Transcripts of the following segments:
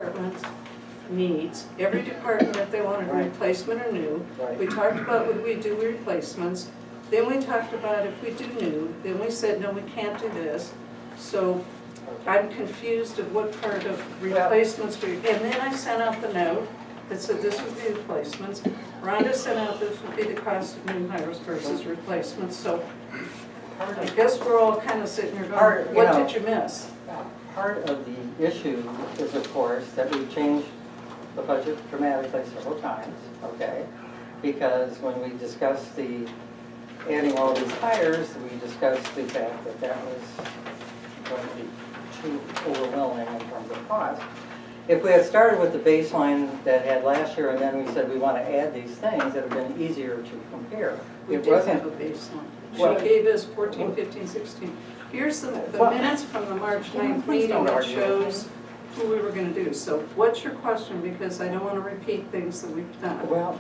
department needs, every department if they wanted a Right. replacement or new. Right. We talked about would we do replacements, then we talked about if we do new, then we said, no, we can't do this. So I'm confused of what part of replacements we, and then I sent out the note that said this would be replacements. Rhonda sent out this would be the cost of new hires versus replacements, so I guess we're all kind of sitting here going, what did you miss? Part of the issue is, of course, that we've changed the budget dramatically several times, okay? Because when we discussed the adding all these hires, we discussed the fact that that was going to be too overwhelming in terms of cost. If we had started with the baseline that had last year and then we said we want to add these things, it would have been easier to compare. We It did wasn't. have a baseline. Well- She gave us 14, 15, 16. Here's the Well- minutes from the March 9th Please meeting don't that argue. shows who we were going to do. So what's your question? Because I don't want to repeat things that we've done. Well,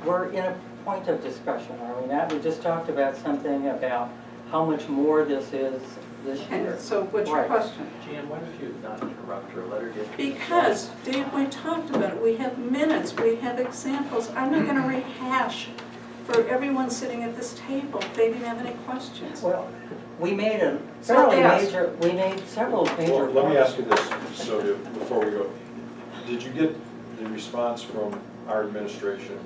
we're in a point of discussion, are we not? We just talked about something about how much more this is this year. And so what's your Right. question? Jan, what if you not interrupt her, let her get... Because, Dave, we talked about it. We have minutes, we have examples. I'm not going to rehash for everyone sitting at this table. They didn't have any questions. Well, we made a So fairly ask. major, we made several major. Well, let me points. ask you this, so before we go, did you get the response from our administration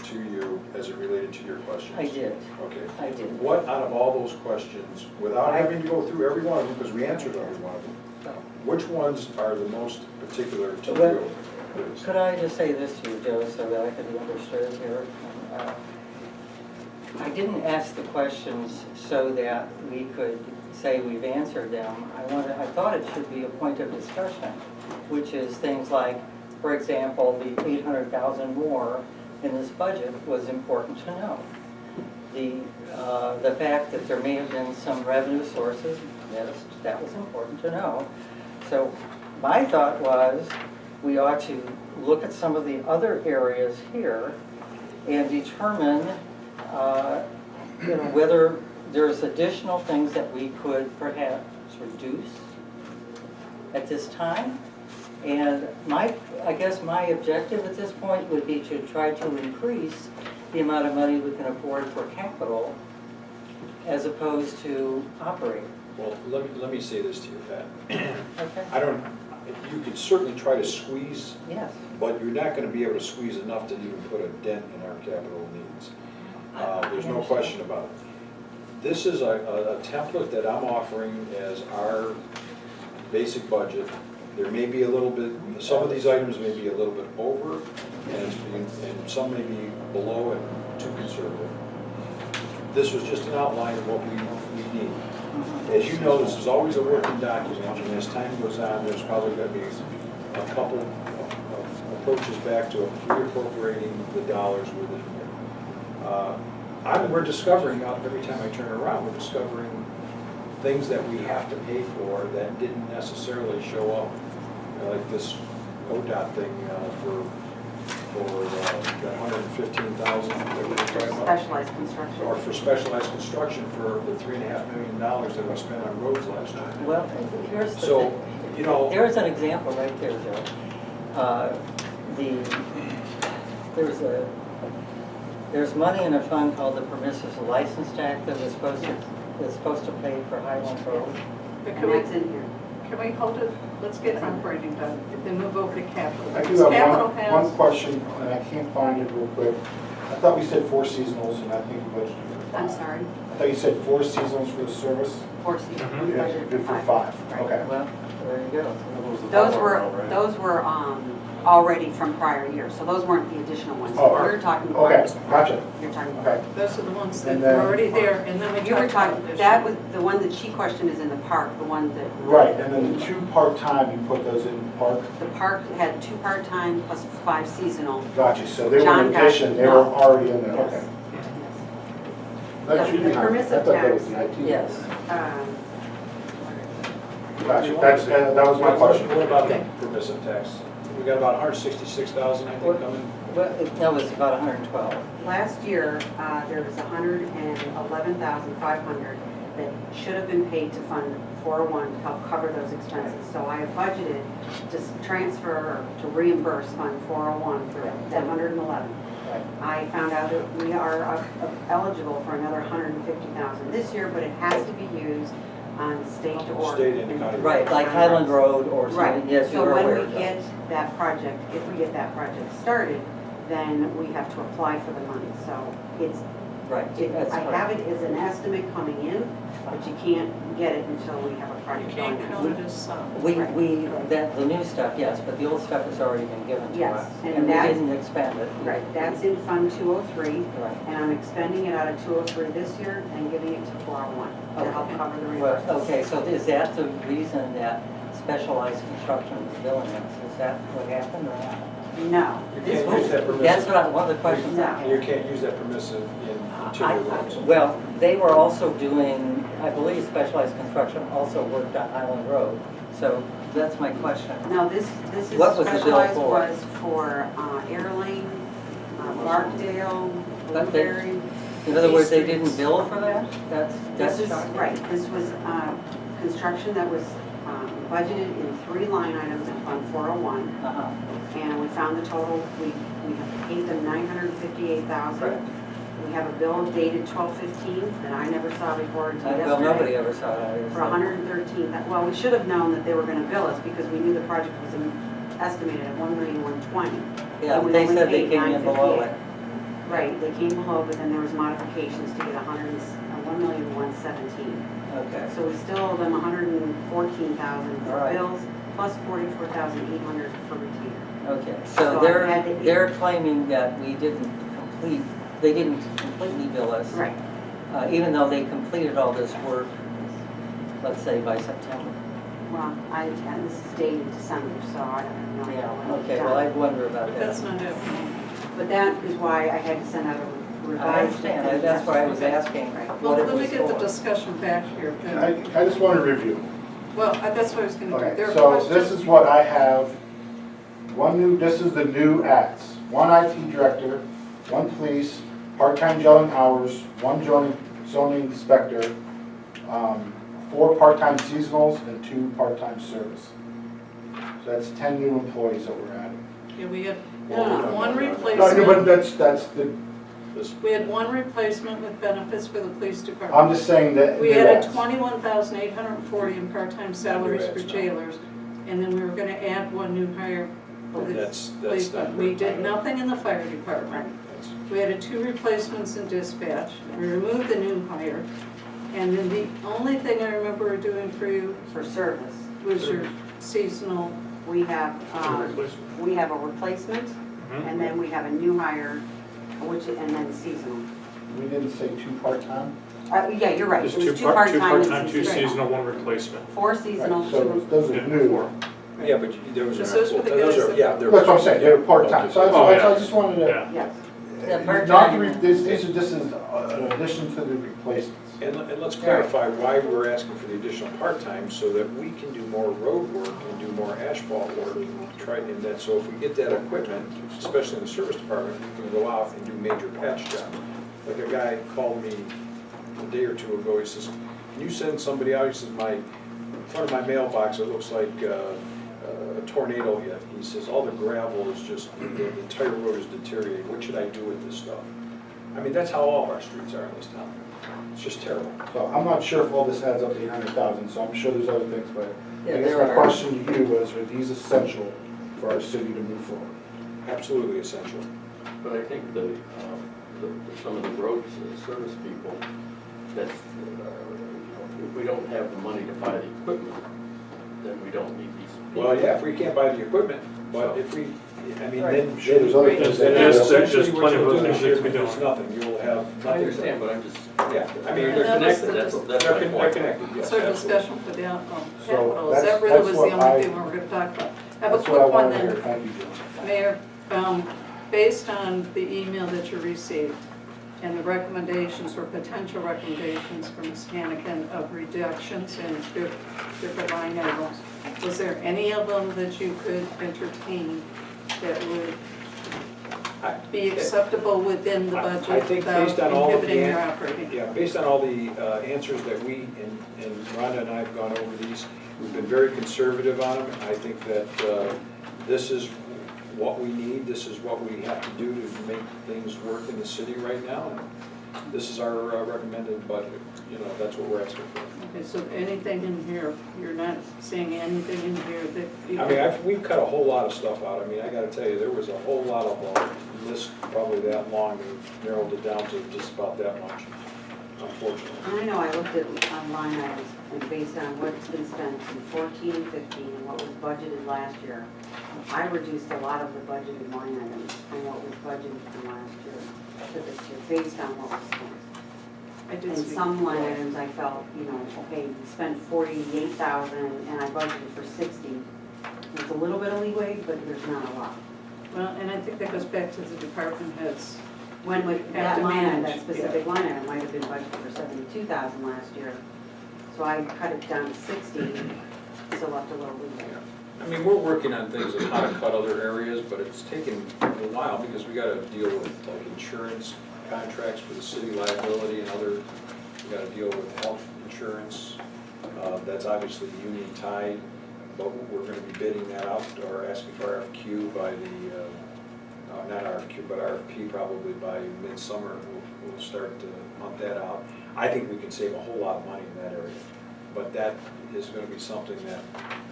to you as it related to your questions? I did, Okay. I did. What out of all those questions, without having to go through every one of them, because we answered every one of them, which ones are the most particular to Well, you? please? Could I just say this to you, Joe, so that I could be understood here? I didn't ask the questions so that we could say we've answered them. I thought it should be a point of discussion, which is things like, for example, the 800,000 more in this budget was important to know. The fact that there may have been some revenue sources missed, that was important to know. So my thought was we ought to look at some of the other areas here and determine whether there's additional things that we could perhaps reduce at this time. And I guess my objective at this point would be to try to increase the amount of money we can afford for capital as opposed to operating. Well, let me say this to you, Pat. Okay? You could certainly try to squeeze, Yes. but you're not gonna be able to squeeze enough to even put a dent in our capital needs. There's no question about it. This is a template that I'm offering as our basic budget. There may be a little bit, some of these items may be a little bit over, and some may be below and too conservative. This was just an outline of what we need. As you know, this is always a working document, and as time goes on, there's probably going to be a couple of approaches back to reappropriating the dollars within here. We're discovering, every time I turn around, we're discovering things that we have to pay for that didn't necessarily show up, like this ODOT thing for that 115,000 that we were talking about. Specialized construction. Or for specialized construction for the $3.5 million that we spent on roads last year. Well, here's the So, thing. you know, There's an example right there, Joe. There's money in a fund called the Permissive License Tax that is supposed to pay for Highland Road. But And that's in here. can we hold it, let's get operating done, then move over to capital. I do Because capital have has- one question, and I can't find it real quick. I thought we said 4 seasonals, and I think we budgeted for 5. I'm sorry, I thought you said 4 seasonals for the service? 4 seasons. We budgeted for 5. Right. Okay. Well, there you go. Those were already from prior years, so those weren't the additional ones. Oh, You're talking okay, about. gotcha. You're talking about. Okay. Those are the ones that And were then- already there, and then we You were talked about talking, additional. that was, the one that she questioned is in the park, the one that. Right, and then the 2 part-time, you put those in park? The park had 2 part-time plus 5 seasonal. Gotcha, so they were John in got- addition, they were no. already in there, Yes. okay. Yeah, That should be the nice. permissive I thought that tax. was the IT. Yes. Gotcha, that was my question. What about the permissive tax? We got about 166,000, I think, coming. Well, that was about 112. Last year, there was 111,500 that should have been paid to fund 401 to help cover those expenses. So I have budgeted to transfer, or to reimburse Fund 401 for that 111. Right. I found out that we are eligible for another 150,000 this year, but it has to be used on state to order. State and county. Right, like Highland Road or Right, something, yes, so you're when aware we of that. get that project, if we get that project started, then we have to apply for the money. So it's, Right, that's I correct. have it as an estimate coming in, but you can't get it until we have a You project can't going. count it as some. The new stuff, yes, but the old stuff has already been given to Yes, us. and And we that- didn't expand it. Right, that's in Fund 203, Right. and I'm expending it out of 203 this year and giving it to 401 to help Okay. cover the Well, reimbursement. okay, so is that the reason that specialized construction was billing us? Is that what happened or not? No. You This can't use was, that permissive. That's what, one of the questions I No. You had. can't use that permissive in interior roads. Well, they were also doing, I believe specialized construction also worked on Highland Road. So that's my question. no, this is What was the bill specialized for? was for Air Lane, Markdale, But they- Blueberry. In other words, they These didn't streets. bill for that? This That's is, shocking. right, this was construction that was budgeted in 3 line items in Fund 401. Uh-huh. And we found the total, we have paid them $958,000. Right. We have a bill dated 12/15 that I never saw before until yesterday. Well, nobody ever saw that. For 113, well, we should have known that they were gonna bill us because we knew the project was estimated at 1,120,000. Yeah, and we they only said they paid came in below 958. it. Right, they came below, but then there was modifications to get 1,117,000. Okay. So we still owe them 114,000 for Right. bills, plus 44,800 for retainer. Okay, So so I had to- they're claiming that we didn't complete, they didn't completely bill us. Right, Even though they completed all this work, let's say by September. well, and this is dated December, so I don't know. Yeah, okay, well, I wonder about But that. that's not happening. But that is why I had to send out a I revised. understand, that's why I was asking Right. Well, what it let me was get the for. discussion back here. I just want to review. Well, that's what I was gonna do. Okay, There are so questions. this is what I have, this is the new acts. 1 IT director, 1 police, part-time zoning hours, 1 zoning inspector, 4 part-time seasonals, and 2 part-time service. So that's 10 new employees that we're adding. Yeah, we had No, no, no, one No, replacement. but that's the, This- We had one replacement with benefits for the police I'm department. just saying that. We new added acts. 21,840 in part-time salaries for acts, no. jailers, and then we were gonna add 1 new hire for the That's police. not. We did nothing in the fire department. That's- We added 2 replacements in dispatch. We removed the new hire. And then the only thing I remember doing for you For service, was your seasonal. we have a replacement, and then we have a new hire, and then seasonal. We didn't say 2 part-time? Yeah, you're right, There's it was 2 two part-time part-time, and 2 seasonal. seasonal, 1 replacement. 4 seasonal, Right, so 2. those are new. Yeah, but those are Those not were full, the those guys are, that- yeah, they're. That's what I'm saying, they're part-time. So Oh, yeah. I just wanted to, Yeah. Yes, Yeah, not part-time. this is an addition to the replacements. And let's clarify why we're asking for the additional part-time, so that we can do more road work and do more asphalt work. And that, so if we get that equipment, especially in the service department, we can go out and do major patch jobs. Like a guy called me a day or 2 ago, he says, can you send somebody out? He says, in front of my mailbox, it looks like a tornado hit. He says, all the gravel is just, the entire road is deteriorating. What should I do with this stuff? I mean, that's how all of our streets are in this town. It's just terrible. So I'm not sure if all this adds up to 800,000, so I'm sure there's other things, but Yeah, I guess there my are. question to you was, are these essential for our city to move forward? Absolutely essential. But I think some of the road service people, that's, if we don't have the money to buy the equipment, then we don't need these people. Well, yeah, if we can't buy the equipment, but if we, I mean, then. I'm sure there's other things that. There's Essentially, what plenty of you'll other do things is that we there's don't. nothing, you'll have I nothing. understand, but I'm just, Yeah, I mean, And they're that was connected, the- that's they're my they're point. connected, yes. So absolutely. discussion for the capital, that's- that really was that's the what only I- thing we were gonna talk about. Have a That's what I quick one wanted to hear. then, Thank you, Joe. Mayor. Based on the email that you received and the recommendations or potential recommendations from Ms. Hannigan of reductions in different line items, was there any of them that you could entertain that would be acceptable within the I budget think without based on all of the inhibiting your an- operating? Yeah, based on all the answers that we, and Rhonda and I have gone over these, we've been very conservative on them. I think that this is what we need, this is what we have to do to make things work in the city right now. And this is our recommended budget, you know, that's what we're asking for. Okay, so anything in here, you're not seeing anything in here that you? I mean, we've cut a whole lot of stuff out. I mean, I gotta tell you, there was a whole lot of list probably that long, and narrowed it down to just about that much, unfortunately. I know, I looked at line items, and based on what's been spent in 14 and 15, and what was budgeted last year, I reduced a lot of the budgeted line items and what was budgeted from last year to this year, based on what was spent. I did In see. some line items, I felt, you know, okay, we spent 48,000 and I budgeted for 60. There's a little bit of leeway, but there's not a lot. Well, and I think that goes back to the department heads. When Have that to line item, manage, that specific line item might have been budgeted for 72,000 last year. So I cut it down to 60, so left a little leeway. I mean, we're working on things of how to cut other areas, but it's taken a while because we gotta deal with like insurance contracts for the city liability and other, we gotta deal with health insurance. That's obviously union tied, but we're gonna be bidding that out or asking for RFQ by the, not RFQ, but RFP probably by midsummer. We'll start to hunt that out. I think we can save a whole lot of money in that area, but that is gonna be something that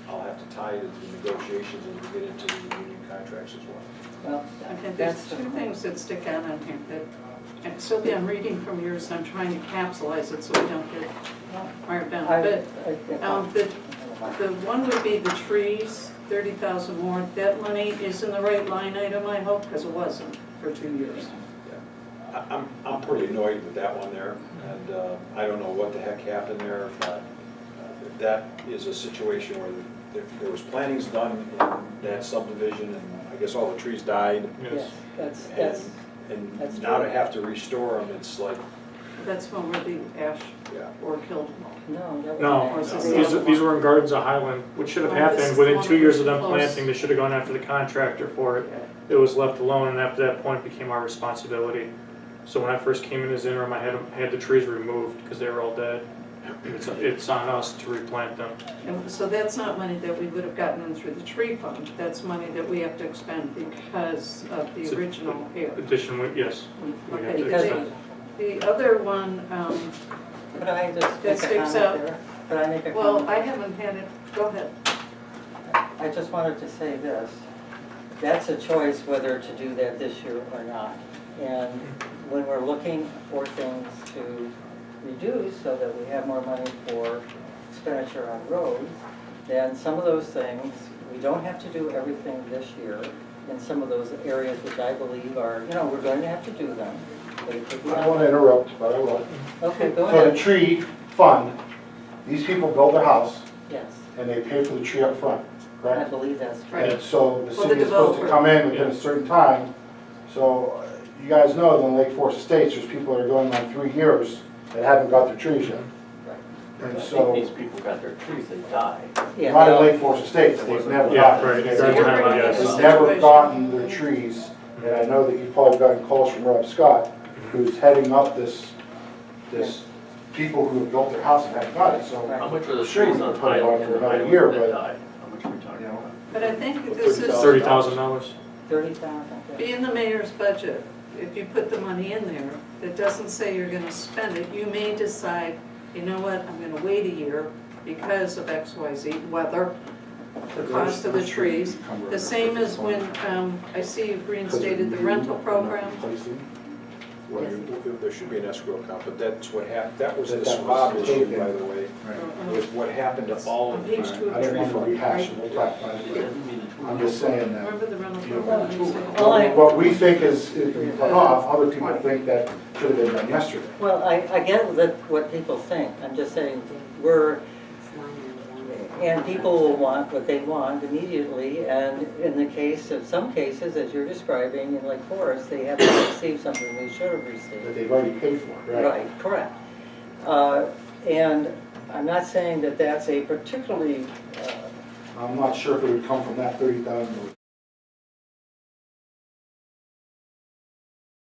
I'll have to tie to the negotiations as we get into the union contracts as well. Well, Okay, that's there's the two point. things that stick out on here that, and Sylvia, I'm reading from yours, and I'm trying to capsulize it so we don't get marked down. But the one would be the trees, 30,000 more. That money is in the right line item, I hope, because it wasn't for 2 years. I'm pretty annoyed with that one there, and I don't know what the heck happened there, but that is a situation where there was plannings done in that subdivision, and I guess all the trees died. Yes, that's And that's now to true. have to restore them, it's like, That's when where the ash yeah. or killed. No, that was. No, Or is this these, the other these one? were in Gardens of Highland, which should have Oh, this happened is the within one 2 that years was of them close. planting. They should have gone after the contractor for it. It was left alone, and after that point became our responsibility. So when I first came in as interim, I had the trees removed because they were all dead. It's on us to replant them. And so that's not money that we would have gotten in through the tree fund. That's money that we have to expend because of the It's a- original here. Yes. We have Okay, to because expend. The other one, Could I just That make a sticks comment out. there? Could I make a well, comment? I haven't had it, go ahead. I just wanted to say this. That's a choice whether to do that this year or not. And when we're looking for things to reduce so that we have more money for expenditure on roads, then some of those things, we don't have to do everything this year in some of those areas which I believe are, you know, we're going to have to do them. But it could be I don't want to interrupt, but I will. Okay, go So the ahead. tree fund, these people build their house Yes, and they pay for the tree up front, I correct? believe that's true. Right. And so the Well, city the is supposed to developer. come in within a certain time. So you guys know that in Lake Forest Estates, there's people that are going on 3 years that haven't got their trees yet. And I so, think these people got their trees, they died. Yeah, not in well, Lake Forest Estates, they've never Yeah, gotten. right, they've So you're Gardens of Highland, bringing yes. this never situation- gotten their trees. And I know that you've probably gotten calls from Rob Scott, who's heading up this people who have built their house and haven't got it, so. How much were the Sure, trees we on could put it on Highland, for in the another Highland year, that but- died? How much are we talking about? But I think this is, $30,000. 30,000. be in the mayor's budget. If you put the money in there, it doesn't say you're gonna spend it. You may decide, you know what, I'm gonna wait a year because of X, Y, Z, weather, the cost of the trees. The same as when, I see you've reinstated the rental program. Well, there should be an escrow account, but that's what happened, that was the That was Schwab issue, taken. by the way, with what happened to all of On the page 2 of I the didn't tree want to fund, rehash right? it, we'll talk about it. I'm just saying that. Remember the rental program? you said? Well, I- What we think is put off, other people think that should have been done yesterday. Well, I get that what people think. I'm just saying, and people will want what they want immediately, and in the case of some cases, as you're describing, in Lake Forest, they haven't received something they should have That received. they've already paid for, right? Right, correct. And I'm not saying that that's a particularly, I'm not sure if it would come from that 30,000